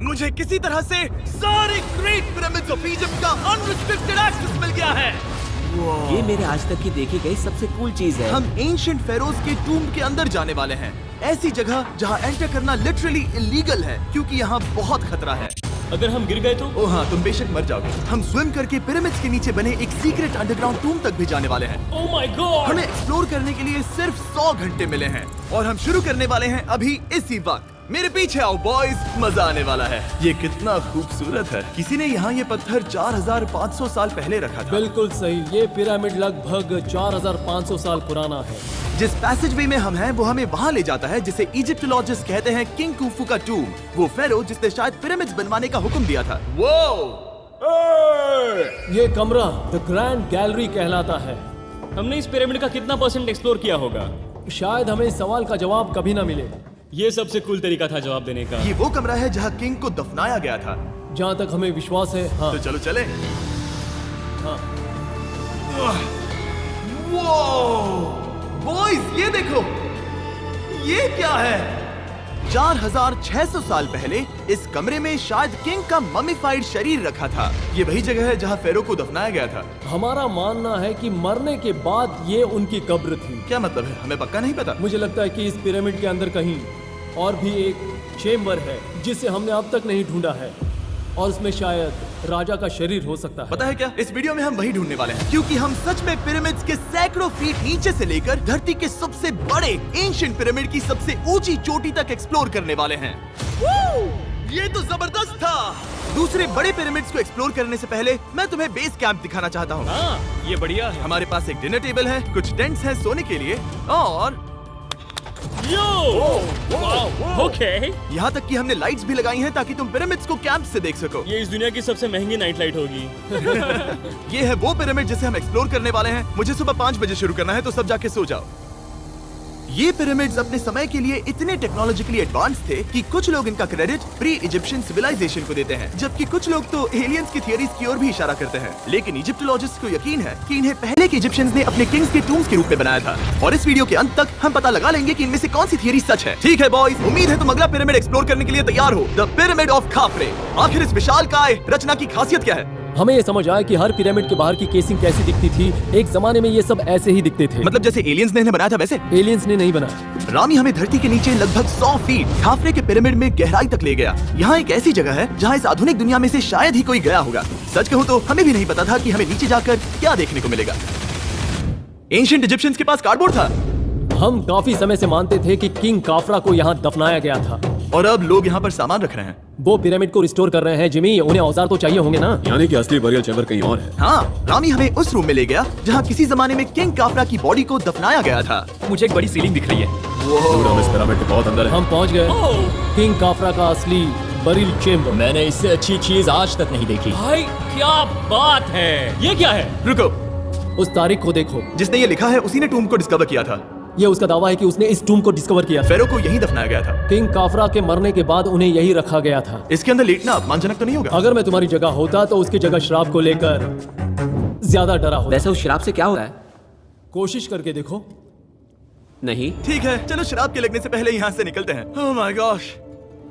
मुझे किसी तरह से सारे ग्रेट पिरामिड्स ऑफ इजिप्ट का अनरिस्ट्रिक्टेड एक्सेस मिल गया है। ये मेरे आज तक की देखी गई सबसे कूल चीज है। हम एंशिएंट फेरोज के टूम के अंदर जाने वाले हैं, ऐसी जगह जहां एंटर करना लिटरली इलीगल है क्योंकि यहाँ बहुत खतरा है। अगर हम गिर गए तो? ओह हाँ, तुम बेशक मर जाओगे। हम स्विम करके पिरामिड्स के नीचे बने एक सीक्रेट अंडरग्राउंड टूम तक भी जाने वाले हैं। Oh my God! हमें एक्सप्लोर करने के लिए सिर्फ 100 घंटे मिले हैं और हम शुरू करने वाले हैं अभी इसी वक्त। मेरे पीछे आओ बॉयज, मजा आने वाला है। ये कितना खूबसूरत है। किसी ने यहाँ ये पत्थर 4500 साल पहले रखा था। बिल्कुल सही, ये पिरामिड लगभग 4500 साल पुराना है। जिस पैसेजवे में हम हैं वो हमें वहाँ ले जाता है जिसे इजिप्टोलॉजिस्ट कहते हैं किंग कुफू का टूम, वो फेरो जिसने शायद पिरामिड्स बनवाने का हुक्म दिया था। ये कमरा द ग्रैंड गैलरी कहलाता है। हमने इस पिरामिड का कितना % एक्सप्लोर किया होगा? शायद हमें इस सवाल का जवाब कभी ना मिले। ये सबसे कूल तरीका था जवाब देने का। ये वो कमरा है जहाँ किंग को दफनाया गया था। जहाँ तक हमें विश्वास है। हाँ। तो चलो चले। हाँ। बॉयज ये देखो, ये क्या है? 4600 साल पहले इस कमरे में शायद किंग का ममीफाइड शरीर रखा था। ये वही जगह है जहाँ फेरो को दफनाया गया था। हमारा मानना है कि मरने के बाद ये उनकी कब्र थी। क्या मतलब है? हमें पक्का नहीं पता। मुझे लगता है कि इस पिरामिड के अंदर कहीं और भी एक चेम्बर है जिसे हमने अब तक नहीं ढूंढा है और उसमें शायद राजा का शरीर हो सकता है। पता है क्या, इस वीडियो में हम वही ढूंढने वाले हैं क्योंकि हम सच में पिरामिड्स के सैकड़ों फीट नीचे से लेकर धरती के सबसे बड़े एंशिएंट पिरामिड की सबसे ऊंची चोटी तक एक्सप्लोर करने वाले हैं। ये तो जबरदस्त था। दूसरे बड़े पिरामिड्स को एक्सप्लोर करने से पहले मैं तुम्हें बेस कैंप दिखाना चाहता हूँ। हाँ, ये बढ़िया है। हमारे पास एक डिनर टेबल है, कुछ टेंट्स हैं सोने के लिए और ओके। यहाँ तक कि हमने लाइट्स भी लगाई हैं ताकि तुम पिरामिड्स को कैंप से देख सको। ये इस दुनिया की सबसे महंगी नाइट लाइट होगी। ये है वो पिरामिड जिसे हम एक्सप्लोर करने वाले हैं। मुझे सुबह 5 बजे शुरू करना है तो सब जाके सो जाओ। ये पिरामिड्स अपने समय के लिए इतने टेक्नोलॉजिकली एडवांस थे कि कुछ लोग इनका क्रेडिट प्री इजिप्शियन सिविलाइजेशन को देते हैं, जबकि कुछ लोग तो एलियंस की थियरीज की ओर भी इशारा करते हैं। लेकिन इजिप्टोलॉजिस्ट को यकीन है कि इन्हें पहले के इजिप्शियंस ने अपने किंग्स के टूम्स के रूप में बनाया था और इस वीडियो के अंत तक हम पता लगा लेंगे कि इनमें से कौन सी थियरी सच है। ठीक है बॉयज, उम्मीद है तुम अगला पिरामिड एक्सप्लोर करने के लिए तैयार हो। The pyramid of खाफरे। आखिर इस विशालकाय रचना की खासियत क्या है? हमें ये समझ आया कि हर पिरामिड के बाहर की केसिंग कैसी दिखती थी। एक जमाने में ये सब ऐसे ही दिखते थे। मतलब जैसे एलियंस ने इन्हें बनाया था वैसे? एलियंस ने नहीं बनाया। रामी हमें धरती के नीचे लगभग 100 फीट खाफरे के पिरामिड में गहराई तक ले गया। यहाँ एक ऐसी जगह है जहाँ इस आधुनिक दुनिया में से शायद ही कोई गया होगा। सच कहूँ तो हमें भी नहीं पता था कि हमें नीचे जाकर क्या देखने को मिलेगा। एंशिएंट इजिप्शियंस के पास कार्डबोर्ड था। हम काफी समय से मानते थे कि किंग काफरा को यहाँ दफनाया गया था और अब लोग यहाँ पर सामान रख रहे हैं। वो पिरामिड को रिस्टोर कर रहे हैं। जिमी, उन्हें औजार तो चाहिए होंगे ना? यानी कि असली बरियल चैम्बर कहीं और है। हाँ, रामी हमें उस रूम में ले गया जहाँ किसी जमाने में किंग काफरा की बॉडी को दफनाया गया था। मुझे एक बड़ी सीलिंग दिख रही है। हम इस पिरामिड के बहुत अंदर है। हम पहुँच गए किंग काफरा का असली बरियल चेम्बर। मैंने इससे अच्छी चीज आज तक नहीं देखी। भाई क्या बात है! ये क्या है? रुको, उस तारीख को देखो। जिसने ये लिखा है उसी ने टूम को डिस्कवर किया था। ये उसका दावा है कि उसने इस टूम को डिस्कवर किया। फेरो को यहीं दफनाया गया था। किंग काफरा के मरने के बाद उन्हें यही रखा गया था। इसके अंदर लेटना अपमानजनक तो नहीं होगा? अगर मैं तुम्हारी जगह होता तो उसकी जगह शराब को लेकर ज्यादा डरा होता। वैसे उस शराब से क्या हो रहा है? कोशिश करके देखो। नहीं। ठीक है, चलो शराब के लगने से पहले यहाँ से निकलते हैं। ओह माय गॉश,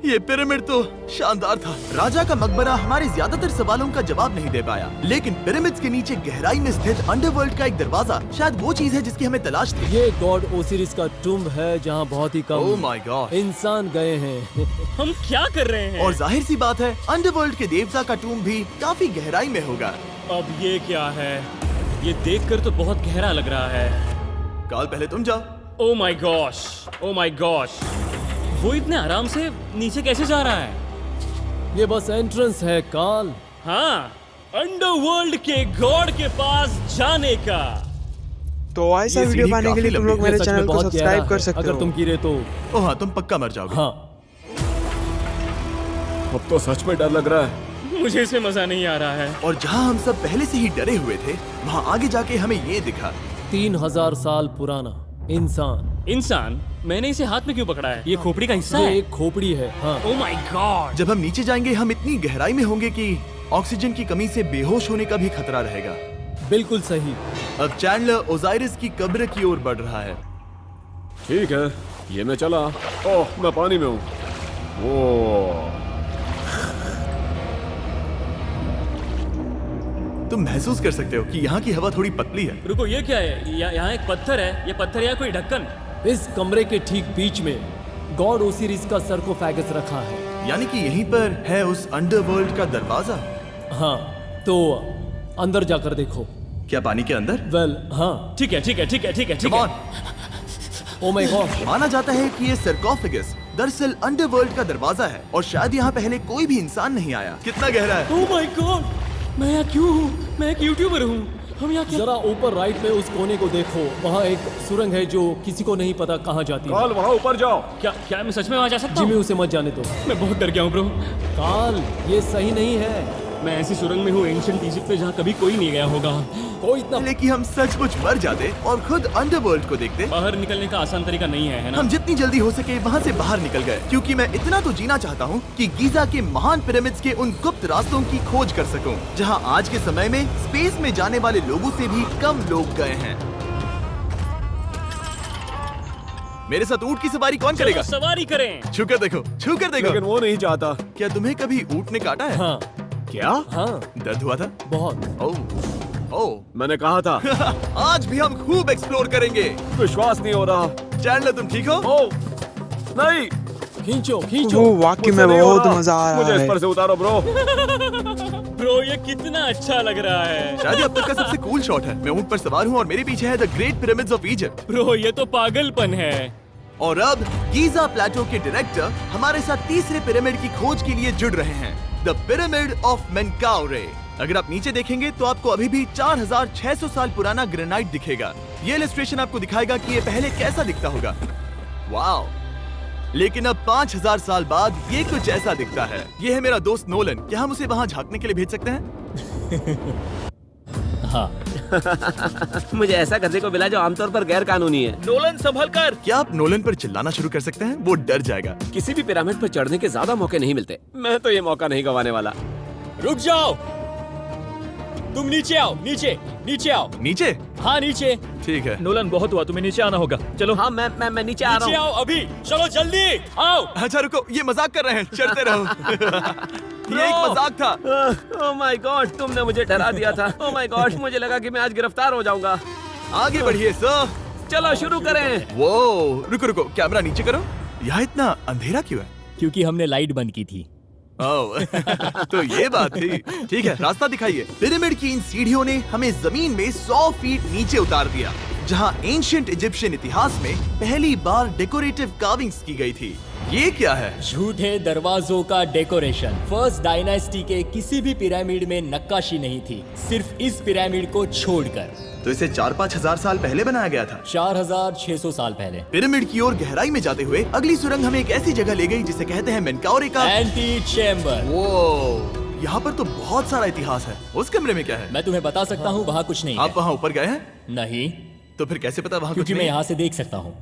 ये पिरामिड तो शानदार था। राजा का मकबरा हमारे ज्यादातर सवालों का जवाब नहीं दे पाया, लेकिन पिरामिड्स के नीचे गहराई में स्थित अंडरवर्ल्ड का एक दरवाजा शायद वो चीज है जिसकी हमें तलाश थी। ये गॉड ओसिरिस का टूम्ब है जहाँ बहुत ही ओह कम माय गॉड इंसान गए हैं। हम क्या कर रहे हैं? और जाहिर सी बात है अंडरवर्ल्ड के देवता का टूम्ब भी काफी गहराई में होगा। अब ये क्या है? ये देखकर तो बहुत गहरा लग रहा है। काल पहले तुम जाओ। Oh my gosh, oh my gosh, वो इतने आराम से नीचे कैसे जा रहा है? ये बस एंट्रेंस है काल। हाँ, अंडरवर्ल्ड के गॉड के पास जाने का। तो ऐसा ये वीडियो सीढ़ी पाने के लिए काफी तुम लोग लंबी मेरे ये सच में चैनल को बहुत सब्सक्राइब गहरा कर है। सकते अगर हो। तुम गिरे तो ओह हाँ, तुम पक्का मर जाओगे। हाँ। अब तो सच में डर लग रहा है। मुझे इसमें मजा नहीं आ रहा है। और जहाँ हम सब पहले से ही डरे हुए थे, वहाँ आगे जाके हमें ये दिखा। 3000 साल पुराना इंसान। इंसान? मैंने इसे हाथ में क्यों पकड़ा है? ये खोपड़ी का हिस्सा ये है? एक खोपड़ी है। हाँ। Oh my God! जब हम नीचे जाएंगे हम इतनी गहराई में होंगे कि ऑक्सीजन की कमी से बेहोश होने का भी खतरा रहेगा। बिल्कुल सही। अब चैंडलर ओजाइरिस की कब्र की ओर बढ़ रहा है। ठीक है, ये मैं चला। ओह, मैं पानी में हूँ। वो तुम महसूस कर सकते हो कि यहाँ की हवा थोड़ी पतली है। रुको, ये क्या है? यहाँ एक पत्थर है। ये पत्थर या कोई ढक्कन? इस कमरे के ठीक बीच में गॉड ओसिरिस का सरकोफेगस रखा है। यानी कि यहीं पर है उस अंडरवर्ल्ड का दरवाजा। हाँ, तो अंदर जाकर देखो। क्या पानी के अंदर? वेल, हाँ। ठीक है, ठीक है, ठीक है, ठीक है, ठीक Come है। on। ओ माय गॉड, माना जाता है कि ये सरकोफेगस दरअसल अंडरवर्ल्ड का दरवाजा है और शायद यहाँ पहले कोई भी इंसान नहीं आया। कितना गहरा है? ओह माय गॉड, मैं यहाँ क्यों हूँ? मैं एक यूट्यूबर हूँ। हम यहाँ क्या? जरा ऊपर राइट में उस कोने को देखो। वहाँ एक सुरंग है जो किसी को नहीं पता कहाँ जाती है। वहाँ ऊपर जाओ। क्या मैं सच में वहाँ जा सकता जिमी, हूँ? उसे मत जाने दो। मैं बहुत डर गया हूँ ब्रो। काल, ये सही नहीं है। मैं ऐसी सुरंग में हूँ एंशिएंट इजिप्ट में जहाँ कभी कोई नहीं गया होगा। कोई इतना पहले कि हम सचमुच मर जाते और खुद अंडरवर्ल्ड को देखते। बाहर निकलने का आसान तरीका नहीं है ना? हम जितनी जल्दी हो सके वहाँ से बाहर निकल गए, क्योंकि मैं इतना तो जीना चाहता हूँ कि गीजा के महान पिरामिड्स के उन गुप्त रास्तों की खोज कर सकूं, जहाँ आज के समय में स्पेस में जाने वाले लोगों से भी कम लोग गए हैं। मेरे साथ ऊंट की सवारी कौन करेगा? चलो सवारी करें। छूकर देखो, छूकर देखो। लेकिन वो नहीं चाहता। क्या तुम्हें कभी ऊंट ने काटा है? हाँ, क्या? हाँ, दर्द हुआ था? बहुत। ओह, ओह। मैंने कहा था। आज भी हम खूब एक्सप्लोर करेंगे। विश्वास नहीं हो रहा। चैंडलर, तुम ठीक हो? ओ, नहीं। खींचो, खींचो। वो वाकई मुझसे में नहीं हो बहुत रहा। मजा आ मुझे रहा इस है। पर से उतारो ब्रो। ब्रो, ये कितना अच्छा लग रहा है। शायद ये अब तक का सबसे कूल शॉट है। मैं ऊंट पर सवार हूँ और मेरे पीछे है the great pyramids of Egypt. Bro, ये तो पागलपन है। और अब गीजा प्लेटो के डायरेक्टर हमारे साथ तीसरे पिरामिड की खोज के लिए जुड़ रहे हैं, द पिरामिड ऑफ मेनकाउरे। अगर आप नीचे देखेंगे तो आपको अभी भी 4600 साल पुराना ग्रेनाइट दिखेगा। ये इलस्ट्रेशन आपको दिखाएगा कि ये पहले कैसा दिखता होगा। वाओ! लेकिन अब 5000 साल बाद ये कुछ ऐसा दिखता है। ये है मेरा दोस्त नोलन। क्या हम उसे वहाँ झांकने के लिए भेज सकते हैं? हाँ। मुझे ऐसा करने को मिला जो आमतौर पर गैर कानूनी है। नोलन, संभल कर। क्या आप नोलन पर चिल्लाना शुरू कर सकते हैं? वो डर जाएगा। किसी भी पिरामिड पर चढ़ने के ज्यादा मौके नहीं मिलते। मैं तो ये मौका नहीं गंवाने वाला। रुक जाओ, तुम नीचे आओ। नीचे, नीचे आओ। नीचे? हाँ, नीचे। ठीक है। नोलन, बहुत हुआ, तुम्हें नीचे आना होगा। चलो। हाँ, मैं नीचे आ नीचे रहा हूँ। आओ अभी। चलो जल्दी आओ। अच्छा रुको, ये मजाक कर रहे हैं। चढ़ते रहो। ये एक मजाक था। ओह माय गॉड, तुमने मुझे डरा दिया था। ओह माय गॉड, मुझे लगा कि मैं आज गिरफ्तार हो जाऊंगा। आगे बढ़िए सर। चलो शुरू करें। वो रुको रुको, कैमरा नीचे करो। यहाँ इतना अंधेरा क्यों है? क्योंकि हमने लाइट बंद की थी। ओह, तो ये बात थी। ठीक है, रास्ता दिखाइए। पिरामिड की इन सीढ़ियों ने हमें जमीन में 100 फीट नीचे उतार दिया, जहाँ एंशिएंट इजिप्शियन इतिहास में पहली बार डेकोरेटिव कार्विंग्स की गई थी। ये क्या है? झूठे दरवाजों का डेकोरेशन। फर्स्ट डायनेस्टी के किसी भी पिरामिड में नक्काशी नहीं थी, सिर्फ इस पिरामिड को छोड़कर। तो इसे 4-5 हजार साल पहले बनाया गया था। 4600 साल पहले। पिरामिड की ओर गहराई में जाते हुए अगली सुरंग हमें एक ऐसी जगह ले गई जिसे कहते हैं मेनकाउरे का एंटी चेम्बर। वो यहाँ पर तो बहुत सारा इतिहास है। उस कमरे में क्या है? मैं तुम्हें बता सकता हूँ, वहाँ कुछ नहीं आप है। वहाँ ऊपर गए हैं? नहीं, तो फिर कैसे पता वहाँ कुछ क्योंकि मैं नहीं? यहाँ से देख सकता हूँ।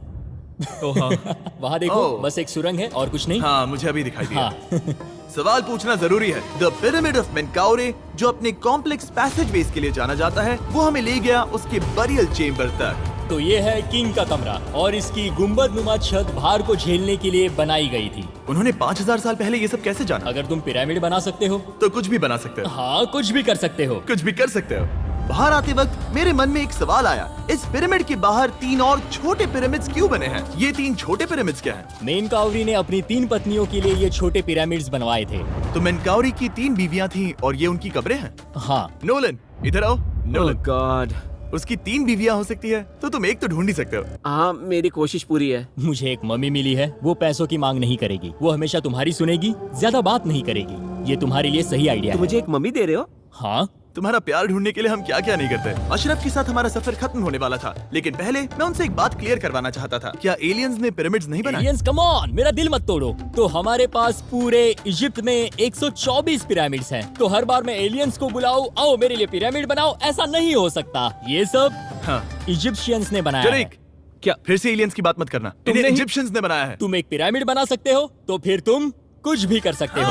वहाँ देखो, ओह। बस एक सुरंग है और कुछ नहीं। हाँ, मुझे अभी दिखाई दिया। हाँ। सवाल पूछना जरूरी है। द पिरामिड ऑफ मेनकाउरे, जो अपने कॉम्प्लेक्स पैसेजवेज के लिए जाना जाता है, वो हमें ले गया उसके बरियल चेम्बर तक। तो ये है किंग का कमरा और इसकी गुंबदनुमा छत भार को झेलने के लिए बनाई गई थी। उन्होंने 5000 साल पहले ये सब कैसे जाना? अगर तुम पिरामिड बना सकते हो तो कुछ भी बना सकते हो। हाँ, कुछ भी कर सकते हो। कुछ भी कर सकते हो। बाहर आते वक्त मेरे मन में एक सवाल आया, इस पिरामिड के बाहर 3 और छोटे पिरामिड्स क्यों बने हैं? ये 3 छोटे पिरामिड्स क्या हैं? मेनकाउरी ने अपनी 3 पत्नियों के लिए ये छोटे पिरामिड्स बनवाए थे। तो मेनकाउरी की 3 बीवियां थीं और ये उनकी कब्रें हैं। हाँ। नोलन, इधर आओ। Nolan, God. उसकी 3 बीवियां हो सकती है, तो तुम एक तो ढूंढ ही सकते हो। हाँ, मेरी कोशिश पूरी है। मुझे एक मम्मी मिली है, वो पैसों की मांग नहीं करेगी, वो हमेशा तुम्हारी सुनेगी, ज्यादा बात नहीं करेगी। ये तुम्हारे लिए सही आइडिया तो है। मुझे एक मम्मी दे रहे हो? हाँ। तुम्हारा प्यार ढूंढने के लिए हम क्या क्या नहीं करते। अशरफ के साथ हमारा सफर खत्म होने वाला था, लेकिन पहले मैं उनसे एक बात क्लियर करवाना चाहता था। क्या एलियंस ने पिरामिड्स नहीं बनाए? एलियंस, कम ऑन, मेरा दिल मत तोड़ो। तो हमारे पास पूरे इजिप्ट में 124 पिरामिड्स हैं। तो हर बार मैं एलियंस को बुलाऊं, आओ मेरे लिए पिरामिड बनाओ, ऐसा नहीं हो सकता। ये सब हाँ। इजिप्शियंस ने बनाया है। जरीक, क्या फिर से एलियंस की बात मत करना। तुमने इन्हें ही- इजिप्शियंस ने बनाया है। तुम एक पिरामिड बना सकते हो, तो फिर तुम कुछ भी कर सकते हो।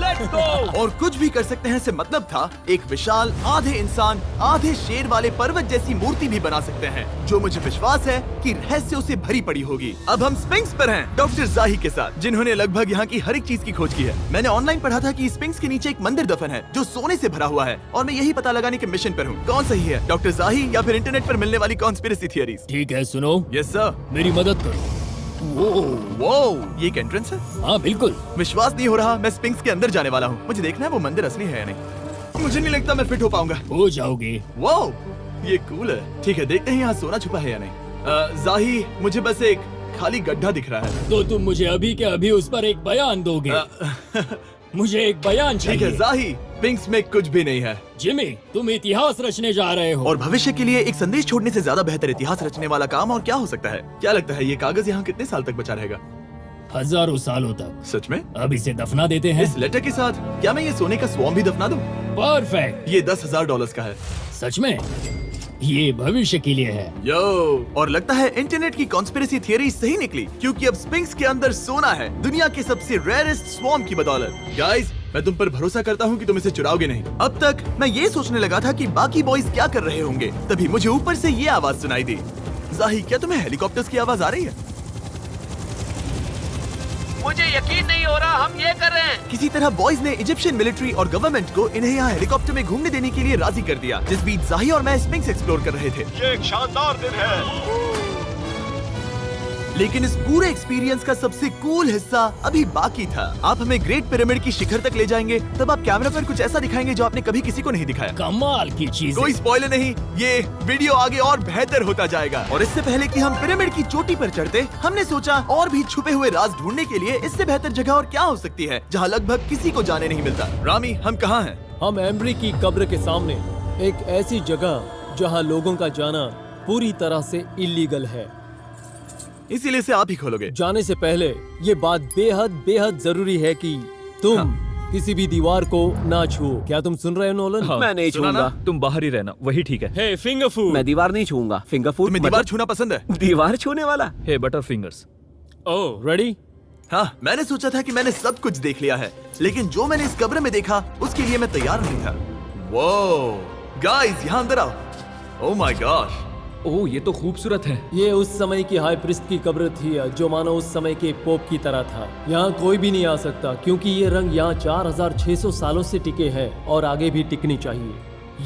Let's go. और कुछ भी कर सकते हैं से मतलब था एक विशाल आधे इंसान आधे शेर वाले पर्वत जैसी मूर्ति भी बना सकते हैं, जो मुझे विश्वास है कि रहस्यों से भरी पड़ी होगी। अब हम स्फिंक्स पर हैं, डॉक्टर जाही के साथ, जिन्होंने लगभग यहाँ की हर एक चीज की खोज की है। मैंने ऑनलाइन पढ़ा था कि स्फिंक्स के नीचे एक मंदिर दफन है जो सोने से भरा हुआ है, और मैं यही पता लगाने के मिशन पर हूँ। कौन सही है, डॉक्टर जाही या फिर इंटरनेट पर मिलने वाली कॉन्स्पिरेसी थियरीज? ठीक है, सुनो, यस सर। मेरी मदद करो। वो ये एक एंट्रेंस है? हाँ बिल्कुल। विश्वास नहीं हो रहा, मैं स्फिंक्स के अंदर जाने वाला हूँ। मुझे देखना है वो मंदिर असली है या नहीं। मुझे नहीं लगता मैं फिट हो पाऊंगा। हो जाओगे। वो ये कूल है। ठीक है, देखते हैं यहाँ सोना छुपा है या नहीं। जाही, मुझे बस एक खाली गड्ढा दिख रहा है। तो तुम मुझे अभी के अभी उस पर एक बयान दोगे? मुझे एक बयान ठीक है चाहिए। जाही, स्फिंक्स में कुछ भी नहीं है। जिमी, तुम इतिहास रचने जा रहे हो। और भविष्य के लिए एक संदेश छोड़ने से ज्यादा बेहतर इतिहास रचने वाला काम और क्या हो सकता है? क्या लगता है ये कागज यहाँ कितने साल तक बचा रहेगा? हजारों सालों तक। सच में? अब इसे दफना देते हैं। इस लेटर के साथ क्या मैं ये सोने का स्वॉर्म भी दफना दूं? परफेक्ट। ये $10,000 का है। सच में? ये भविष्य के लिए है। यो, और लगता है इंटरनेट की कॉन्स्पिरेसी थियरी सही निकली, क्योंकि अब स्फिंक्स के अंदर सोना है, दुनिया के सबसे रेयरेस्ट स्वॉर्म की बदौलत। गाइस, मैं तुम पर भरोसा करता हूँ कि तुम इसे चुराओगे नहीं। अब तक मैं ये सोचने लगा था कि बाकी बॉयज क्या कर रहे होंगे, तभी मुझे ऊपर से ये आवाज सुनाई दी। जाही, क्या तुम्हें हेलीकॉप्टर्स की आवाज आ रही है? मुझे यकीन नहीं हो रहा हम ये कर रहे हैं। किसी तरह बॉयज ने इजिप्शियन मिलिट्री और गवर्नमेंट को इन्हें यहाँ हेलीकॉप्टर में घूमने देने के लिए राजी कर दिया, जिस बीच जाही और मैं स्फिंक्स एक्सप्लोर कर रहे थे। ये एक शानदार दिन है। लेकिन इस पूरे एक्सपीरियंस का सबसे कूल हिस्सा अभी बाकी था। आप हमें ग्रेट पिरामिड की शिखर तक ले जाएंगे, तब आप कैमरा पर कुछ ऐसा दिखाएंगे जो आपने कभी किसी को नहीं दिखाया। कमाल की चीज। कोई स्पॉइलर नहीं, ये वीडियो आगे और बेहतर होता जाएगा। और इससे पहले कि हम पिरामिड की चोटी पर चढ़ते, हमने सोचा और भी छुपे हुए राज ढूंढने के लिए इससे बेहतर जगह और क्या हो सकती है, जहाँ लगभग किसी को जाने नहीं मिलता। रामी, हम कहाँ हैं? हम एम्ब्री की कब्र के सामने, एक ऐसी जगह जहां लोगों का जाना पूरी तरह से इलीगल है। इसीलिए इसे आप ही खोलोगे। जाने से पहले ये बात बेहद बेहद जरूरी है कि तुम किसी भी दीवार को ना छुओ। क्या तुम सुन रहे हो नोलन? मैं नहीं सुना ना? छूंगा। तुम बाहर ही रहना, वही ठीक है। हे फिंगर फूड। मैं दीवार नहीं छूंगा। फिंगर फूड तुम्हें दीवार छूना पसंद है? दीवार छूने वाला? हे बटर फिंगर्स। ओह, रेडी? हाँ, मैंने सोचा था कि मैंने सब कुछ देख लिया है, लेकिन जो मैंने इस कब्र में देखा उसके लिए मैं तैयार नहीं था। वो गाइस, यहाँ अंदर आओ। ओह माय गॉश, ओह, ये तो खूबसूरत है। ये उस समय की हाई प्रिस्ट की कब्र थी, जो मानो उस समय के पोप की तरह था। यहाँ कोई भी नहीं आ सकता, क्योंकि ये रंग यहाँ 4600 सालों से टिके हैं और आगे भी टिकनी चाहिए।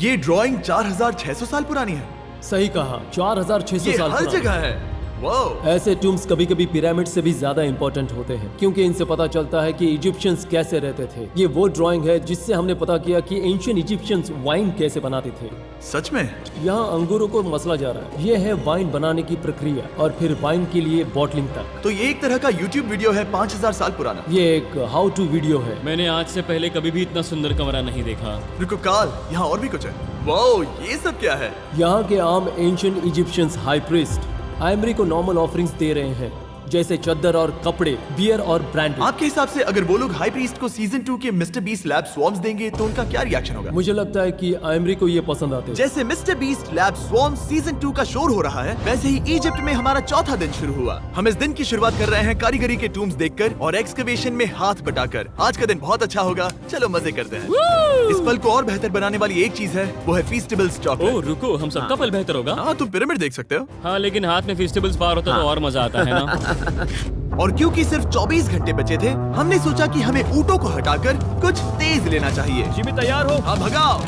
ये ड्राइंग 4600 साल पुरानी है। सही कहा, 4600 ये साल हर पुरानी। जगह है। वाओ। ऐसे टूम्स कभी कभी पिरामिड से भी ज्यादा इंपॉर्टेंट होते हैं, क्योंकि इनसे पता चलता है कि इजिप्शियंस कैसे रहते थे। ये वो ड्राइंग है जिससे हमने पता किया कि एंशिएंट इजिप्शियंस वाइन कैसे बनाते थे। सच में? यहाँ अंगूरों को मसला जा रहा है। ये है वाइन बनाने की प्रक्रिया और फिर वाइन के लिए बॉटलिंग तक। तो ये एक तरह का YouTube वीडियो है 5000 साल पुराना। ये एक हाउ टू वीडियो है। मैंने आज से पहले कभी भी इतना सुंदर कमरा नहीं देखा। रुको काल, यहाँ और भी कुछ है। वाओ, ये सब क्या है? यहाँ के आम एंशिएंट इजिप्शियंस हाई प्रीस्ट आयमरी को नॉर्मल ऑफरिंग्स दे रहे हैं, जैसे चद्दर और कपड़े, बियर और ब्रांड। आपके हिसाब से अगर वो लोग हाई प्रीस्ट को सीजन 2 के मिस्टर बीस्ट लैब स्वॉर्म्स देंगे तो उनका क्या रिएक्शन होगा? मुझे लगता है कि आयमरी को ये पसंद आते हैं। जैसे मिस्टर बीस्ट लैब स्वॉर्म्स सीजन 2 का शोर हो रहा है, वैसे ही इजिप्ट में हमारा चौथा दिन शुरू हुआ। हम इस दिन की शुरुआत कर रहे हैं कारीगरी के टूम्स देखकर और एक्सकवेशन में हाथ बटाकर। आज का दिन बहुत अच्छा होगा, चलो मजे करते हैं। इस पल को और बेहतर बनाने वाली एक चीज है, वो है फीस्टेबल्स ओह चॉकलेट। रुको, हम सबका पल बेहतर होगा। हाँ, तुम पिरामिड देख सकते हो। हाँ, लेकिन हाथ में फेस्टिवल्स बार होता तो और मजा आता है ना। और क्योंकि सिर्फ 24 घंटे बचे थे, हमने सोचा कि हमें ऊँटों को हटाकर कुछ तेज लेना चाहिए। जिमी तैयार हो? हाँ, भगाओ।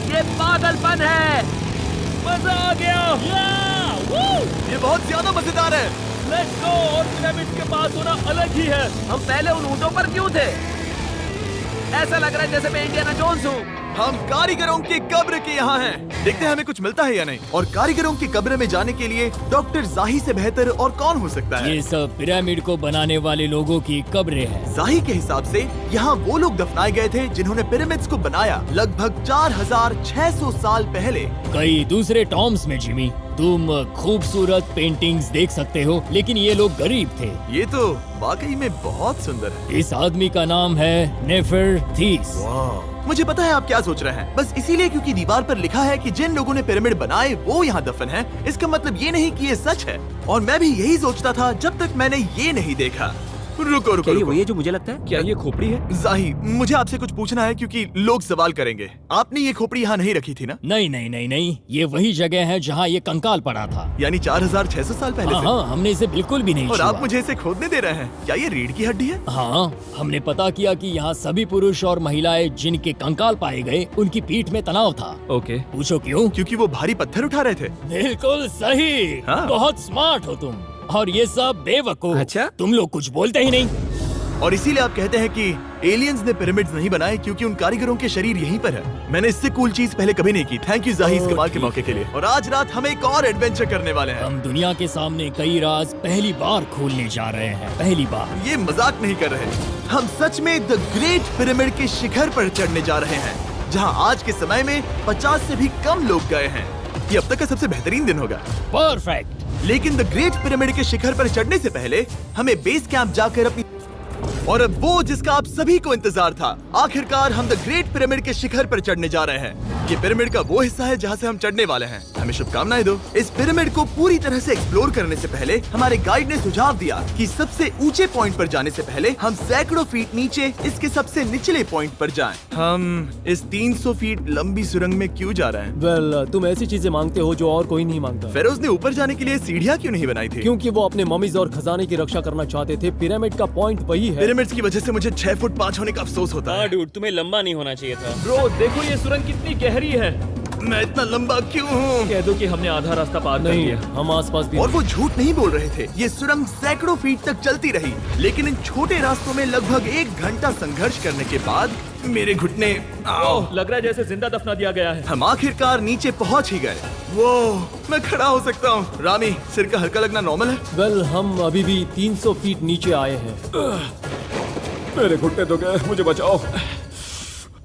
ये पागलपन है। मजा आ गया। ये बहुत ज्यादा मजेदार है। Let's go. और पिरामिड के पास होना अलग ही है। हम पहले उन ऊँटों पर क्यों थे? ऐसा लग रहा है जैसे मैं इंडियाना जोन्स हूँ। हम कारीगरों की कब्र के यहाँ हैं। देखते हैं हमें कुछ मिलता है या नहीं। और कारीगरों की कब्र में जाने के लिए डॉक्टर जाही से बेहतर और कौन हो सकता है? ये सब पिरामिड को बनाने वाले लोगों की कब्रें हैं। जाही के हिसाब से यहाँ वो लोग दफनाए गए थे जिन्होंने पिरामिड्स को बनाया लगभग 4600 साल पहले। कई दूसरे टॉम्स में जिमी, तुम खूबसूरत पेंटिंग्स देख सकते हो, लेकिन ये लोग गरीब थे। ये तो वाकई में बहुत सुंदर है। इस आदमी का नाम है नेफरथीस। मुझे पता है आप क्या सोच रहे हैं, बस इसीलिए क्योंकि दीवार पर लिखा है कि जिन लोगों ने पिरामिड बनाए वो यहाँ दफन है, इसका मतलब ये नहीं कि ये सच है। और मैं भी यही सोचता था जब तक मैंने ये नहीं देखा। रुको रुको क्या ये रुको। वही है जो मुझे लगता है? क्या ये खोपड़ी है? जाही, मुझे आपसे कुछ पूछना है क्योंकि लोग सवाल करेंगे। आपने ये खोपड़ी यहाँ नहीं रखी थी ना? नहीं नहीं नहीं नहीं, ये वही जगह है जहाँ ये कंकाल पड़ा था। यानी 4600 साल पहले हाँ से? हाँ, हमने इसे बिल्कुल भी नहीं और छुआ। आप मुझे इसे खोदने दे रहे हैं? क्या ये रीढ़ की हड्डी है? हाँ, हमने पता किया कि यहाँ सभी पुरुष और महिलाएं जिनके कंकाल पाए गए उनकी पीठ में तनाव था। ओके। पूछो क्यों? क्योंकि वो भारी पत्थर उठा रहे थे। बिल्कुल सही। हाँ। बहुत स्मार्ट हो तुम। और ये सब बेवकूफ। अच्छा? तुम लोग कुछ बोलते ही नहीं। और इसीलिए आप कहते हैं कि एलियंस ने पिरामिड्स नहीं बनाए क्योंकि उन कारीगरों के शरीर यहीं पर है। मैंने इससे कूल चीज पहले कभी नहीं की। थैंक यू जाही, इस कमाल के मौके के लिए। और आज रात हम एक और एडवेंचर करने वाले हैं। हम दुनिया के सामने कई राज पहली बार खोलने जा रहे हैं। पहली बार। ये मजाक नहीं कर रहे। हम सच में द ग्रेट पिरामिड के शिखर पर चढ़ने जा रहे हैं, जहां आज के समय में 50 से भी कम लोग गए हैं। ये अब तक का सबसे बेहतरीन दिन होगा। परफेक्ट। लेकिन द ग्रेट पिरामिड के शिखर पर चढ़ने से पहले हमें बेस कैंप जाकर अपनी और अब वो जिसका आप सभी को इंतजार था, आखिरकार हम द ग्रेट पिरामिड के शिखर पर चढ़ने जा रहे हैं। ये पिरामिड का वो हिस्सा है जहाँ से हम चढ़ने वाले हैं। हमें शुभकामनाएं दो। इस पिरामिड को पूरी तरह से एक्सप्लोर करने से पहले हमारे गाइड ने सुझाव दिया कि सबसे ऊंचे पॉइंट पर जाने से पहले हम सैकड़ों फीट नीचे इसके सबसे निचले पॉइंट पर जाएं। हम इस 300 फीट लंबी सुरंग में क्यों जा रहे हैं? वेल, तुम ऐसी चीजें मांगते हो जो और कोई नहीं मांगता। फेरोज ने ऊपर जाने के लिए सीढ़ियाँ क्यों नहीं बनाई थी? क्योंकि वो अपने ममीज और खजाने की रक्षा करना चाहते थे। पिरामिड का पॉइंट वही है। पिरामिड्स की वजह से मुझे 6 फुट 5 होने का अफसोस होता हाँ है। डूड, तुम्हें लंबा नहीं होना चाहिए था। ब्रो देखो ये सुरंग कितनी गहरी है। मैं इतना लंबा क्यों हूँ? कह दो कि हमने आधा रास्ता पार कर नहीं, लिया। हम आसपास भी और वो झूठ नहीं बोल रहे थे। ये सुरंग सैकड़ों फीट तक चलती रही, लेकिन इन छोटे रास्तों में लगभग 1 घंटा संघर्ष करने के बाद मेरे घुटने ओह, लग रहा है जैसे जिंदा दफना दिया गया है। हम आखिरकार नीचे पहुंच ही गए। वो मैं खड़ा हो सकता हूँ। रामी, सिर का हल्का लगना नॉर्मल है? वेल, हम अभी भी 300 फीट नीचे आए हैं। मेरे घुटने तो गए, मुझे बचाओ।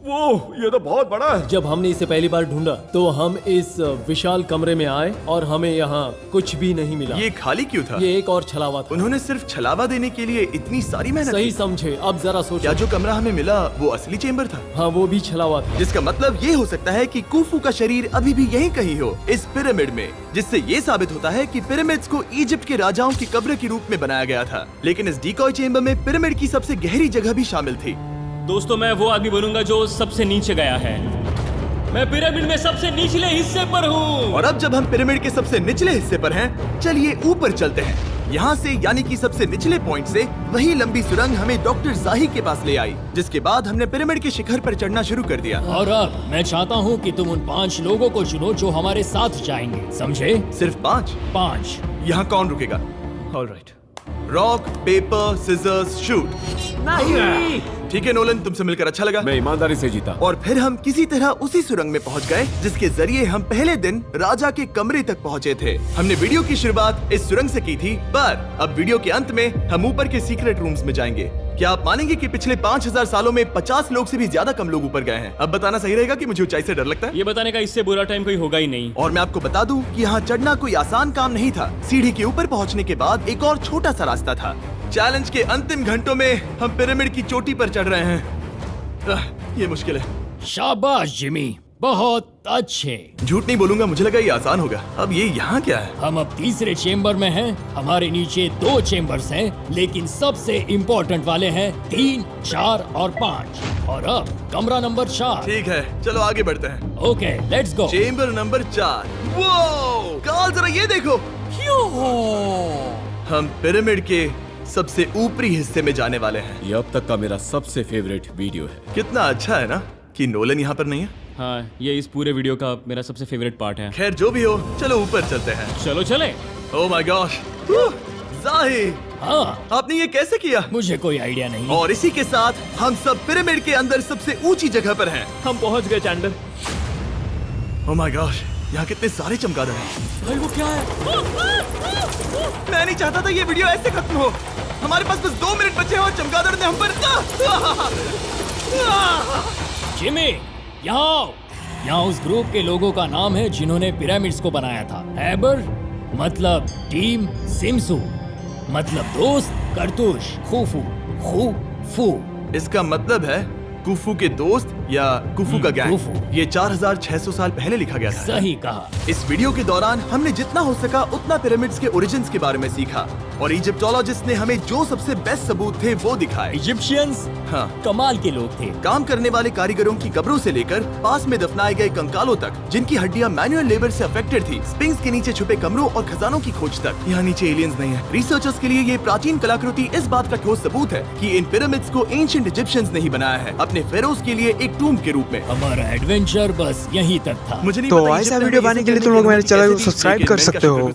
वो ये तो बहुत बड़ा है। जब हमने इसे पहली बार ढूंढा तो हम इस विशाल कमरे में आए और हमें यहाँ कुछ भी नहीं मिला। ये खाली क्यों था? ये एक और छलावा था। उन्होंने सिर्फ छलावा देने के लिए इतनी सारी मेहनत सही की? समझे। अब जरा क्या सोचो। जो कमरा हमें मिला वो असली चेम्बर था? हाँ, वो भी छलावा था। जिसका मतलब ये हो सकता है कि कुफू का शरीर अभी भी यहीं कहीं हो, इस पिरामिड में, जिससे ये साबित होता है कि पिरामिड्स को इजिप्ट के राजाओं की कब्र के रूप में बनाया गया था। लेकिन इस डिकॉय चेम्बर में पिरामिड की सबसे गहरी जगह भी शामिल थी। दोस्तों, मैं वो आदमी बनूंगा जो सबसे नीचे गया है। मैं पिरामिड में सबसे निचले हिस्से पर हूँ। और अब जब हम पिरामिड के सबसे निचले हिस्से पर हैं, चलिए ऊपर चलते हैं। यहाँ से यानी कि सबसे निचले पॉइंट से वही लंबी सुरंग हमें डॉक्टर जाही के पास ले आई, जिसके बाद हमने पिरामिड के शिखर पर चढ़ना शुरू कर दिया। और अब मैं चाहता हूँ कि तुम उन 5 लोगों को चुनो जो हमारे साथ जाएंगे। समझे? सिर्फ 5? 5। यहाँ कौन रुकेगा? Alright. Rock paper scissors shoot. नहीं। ठीक है नोलन, तुमसे मिलकर अच्छा लगा। मैं ईमानदारी से जीता। और फिर हम किसी तरह उसी सुरंग में पहुंच गए जिसके जरिए हम पहले दिन राजा के कमरे तक पहुंचे थे। हमने वीडियो की शुरुआत इस सुरंग से की थी, पर अब वीडियो के अंत में हम ऊपर के सीक्रेट रूम्स में जाएंगे। क्या आप मानेंगे कि पिछले 5000 सालों में 50 लोग से भी ज्यादा कम लोग ऊपर गए हैं? अब बताना सही रहेगा कि मुझे ऊंचाई से डर लगता है। ये बताने का इससे बुरा टाइम कोई होगा ही नहीं। और मैं आपको बता दूं कि यहाँ चढ़ना कोई आसान काम नहीं था। सीढ़ी के ऊपर पहुँचने के बाद एक और छोटा सा रास्ता था। चैलेंज के अंतिम घंटों में हम पिरामिड की चोटी पर चढ़ रहे हैं। ये मुश्किल है। शाबाश जिमी, बहुत अच्छे। झूठ नहीं बोलूंगा, मुझे लगा ये आसान होगा। अब ये यहाँ क्या है? हम अब तीसरे चेम्बर में हैं। हमारे नीचे 2 चेम्बर्स हैं, लेकिन सबसे इम्पोर्टेंट वाले हैं 3, 4 और 5। और अब कमरा नंबर 4। ठीक है, चलो आगे बढ़ते हैं। Okay, let's go. Chamber number 4। वो काल, जरा ये देखो। हम पिरामिड के सबसे ऊपरी हिस्से में जाने वाले हैं। ये अब तक का मेरा सबसे फेवरेट वीडियो है। कितना अच्छा है ना कि नोलन यहाँ पर नहीं है। हाँ, ये इस पूरे वीडियो का मेरा सबसे फेवरेट पार्ट है। खैर जो भी हो, चलो ऊपर चलते हैं। चलो चले। ओह माय गॉश, जाही, हाँ, आपने ये कैसे किया? मुझे कोई आइडिया नहीं। और इसी के साथ हम सब पिरामिड के अंदर सबसे ऊंची जगह पर हैं। हम पहुंच गए चैंडलर। ओह माय गॉश, यहाँ कितने सारे चमगादड़ हैं। भाई वो क्या है? मैं नहीं चाहता था ये वीडियो ऐसे खत्म हो। हमारे पास बस 2 मिनट बचे हैं और चमगादड़ ने हम पर जिमी, यहाँ उस ग्रुप के लोगों का नाम है जिन्होंने पिरामिड्स को बनाया था। एबर मतलब टीम, सिमसू मतलब दोस्त, करतुश, खूफू, खू फू। इसका मतलब है कुफू के दोस्त या कुफू का गैंग। कुफू। ये 4600 साल पहले लिखा गया था। सही कहा। इस वीडियो के दौरान हमने जितना हो सका उतना पिरामिड्स के ओरिजिन्स के बारे में सीखा और इजिप्टोलॉजिस्ट ने हमें जो सबसे बेस्ट सबूत थे वो दिखाए। इजिप्शियंस हाँ, कमाल के लोग थे। काम करने वाले कारीगरों की कब्रों से लेकर पास में दफनाए गए कंकालों तक, जिनकी हड्डियां मैनुअल लेबर से अफेक्टेड थी, स्पिंक्स के नीचे छुपे कमरों और खजानों की खोज तक। यहाँ नीचे एलियंस नहीं है। रिसर्चर्स के लिए ये प्राचीन कलाकृति इस बात का ठोस सबूत है कि इन पिरामिड्स को एंशिएंट इजिप्शियंस ने ही बनाया है, अपने फेरोज के लिए एक टूम्ब के रूप में। हमारा एडवेंचर बस यहीं तक था। मुझे नहीं तो पता ऐसा इजिप्ट में वीडियो ये बनाने सब के लिए करने तुम लोग की मेरे अनुमति चैनल कैसे को दी, सब्सक्राइब लेकिन कर मैं इनका सकते हो। शुक्र